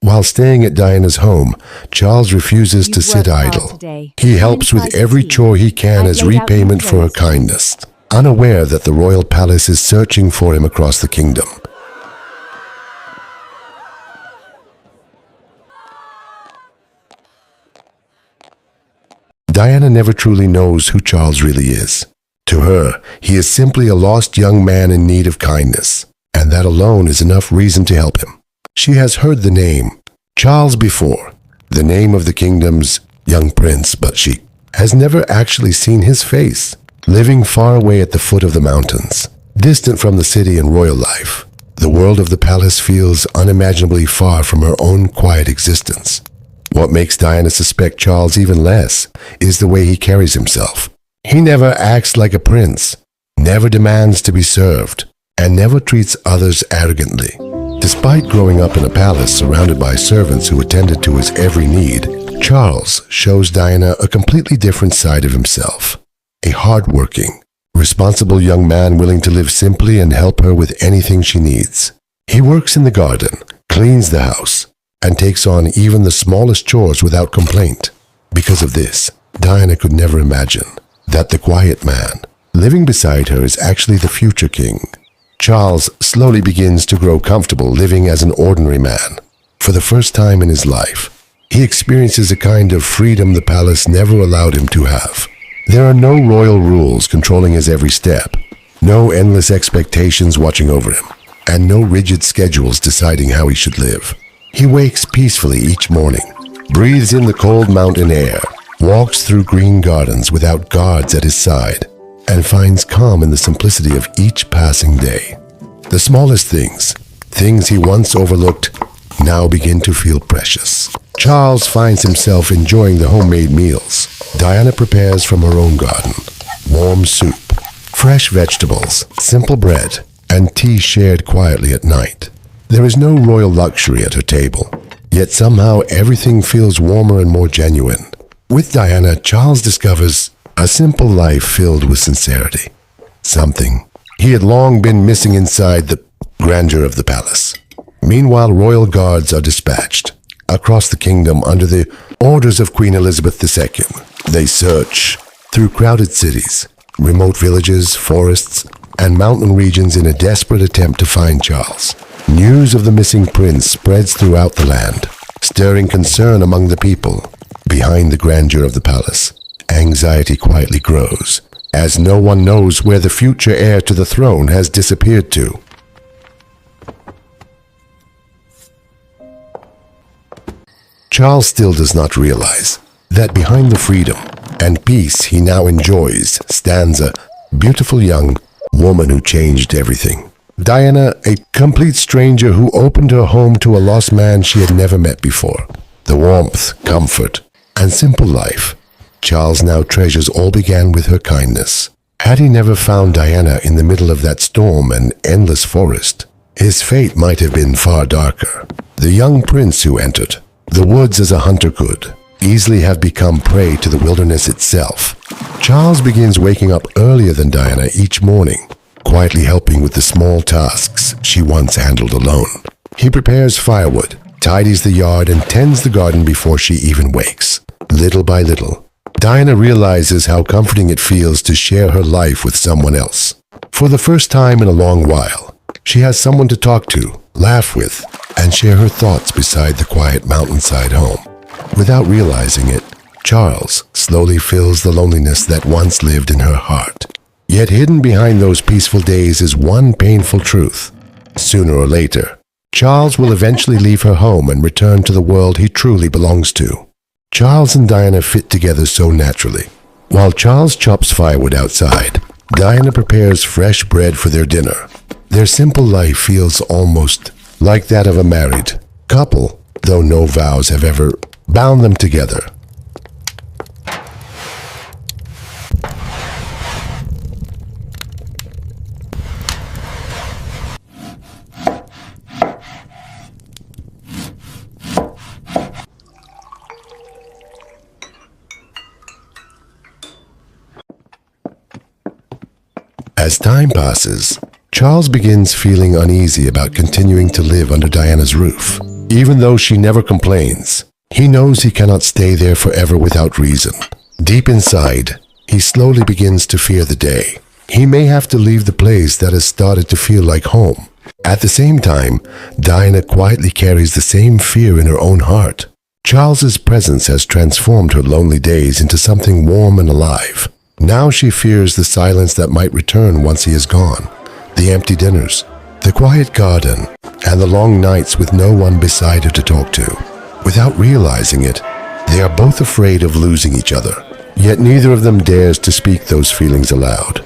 While staying at Diana's home, Charles refuses to sit idle. He helps with every chore he can as repayment for her kindness, unaware that the royal palace is searching for him across the kingdom. Diana never truly knows who Charles really is. To her, he is simply a lost young man in need of kindness, and that alone is enough reason to help him. She has heard the name Charles before, the name of the kingdom's young prince, but she has never actually seen his face. Living far away at the foot of the mountains, distant from the city and royal life, the world of the palace feels unimaginably far from her own quiet existence. What makes Diana suspect Charles even less is the way he carries himself. He never acts like a prince, never demands to be served, and never treats others arrogantly. Despite growing up in a palace surrounded by servants who attended to his every need, Charles shows Diana a completely different side of himself. A hard-working, responsible young man willing to live simply and help her with anything she needs. He works in the garden, cleans the house, and takes on even the smallest chores without complaint. Because of this, Diana could never imagine that the quiet man living beside her is actually the future king. Charles slowly begins to grow comfortable living as an ordinary man. For the first time in his life, he experiences a kind of freedom the palace never allowed him to have. There are no royal rules controlling his every step, no endless expectations watching over him, and no rigid schedules deciding how he should live. He wakes peacefully each morning, breathes in the cold mountain air, walks through green gardens without guards at his side, and finds calm in the simplicity of each passing day. The smallest things he once overlooked, now begin to feel precious. Charles finds himself enjoying the homemade meals Diana prepares from her own garden. Warm soup, fresh vegetables, simple bread, and tea shared quietly at night. There is no royal luxury at her table, yet somehow everything feels warmer and more genuine. With Diana, Charles discovers a simple life filled with sincerity, something he had long been missing inside the grandeur of the palace. Meanwhile, royal guards are dispatched across the kingdom under the orders of Queen Elizabeth II. They search through crowded cities, remote villages, forests, and mountain regions in a desperate attempt to find Charles. News of the missing prince spreads throughout the land, stirring concern among the people. Behind the grandeur of the palace, anxiety quietly grows, as no one knows where the future heir to the throne has disappeared to. Charles still does not realize that behind the freedom and peace he now enjoys stands a beautiful young woman who changed everything. Diana, a complete stranger who opened her home to a lost man she had never met before. The warmth, comfort, and simple life Charles now treasures all began with her kindness. Had he never found Diana in the middle of that storm and endless forest, his fate might have been far darker. The young prince who entered the woods as a hunter could easily have become prey to the wilderness itself. Charles begins waking up earlier than Diana each morning, quietly helping with the small tasks she once handled alone. He prepares firewood, tidies the yard, and tends the garden before she even wakes. Little by little, Diana realizes how comforting it feels to share her life with someone else. For the first time in a long while, she has someone to talk to, laugh with, and share her thoughts beside the quiet mountainside home. Without realizing it, Charles slowly fills the loneliness that once lived in her heart. Yet hidden behind those peaceful days is one painful truth. Sooner or later, Charles will eventually leave her home and return to the world he truly belongs to. Charles and Diana fit together so naturally. While Charles chops firewood outside, Diana prepares fresh bread for their dinner. Their simple life feels almost like that of a married couple, though no vows have ever bound them together. As time passes, Charles begins feeling uneasy about continuing to live under Diana's roof. even though she never complains. He knows he cannot stay there forever without reason. Deep inside, he slowly begins to fear the day. He may have to leave the place that has started to feel like home. At the same time, Diana quietly carries the same fear in her own heart. Charles's presence has transformed her lonely days into something warm and alive. Now she fears the silence that might return once he is gone, the empty dinners, the quiet garden, and the long nights with no one beside her to talk to. Without realizing it, they are both afraid of losing each other, yet neither of them dares to speak those feelings aloud.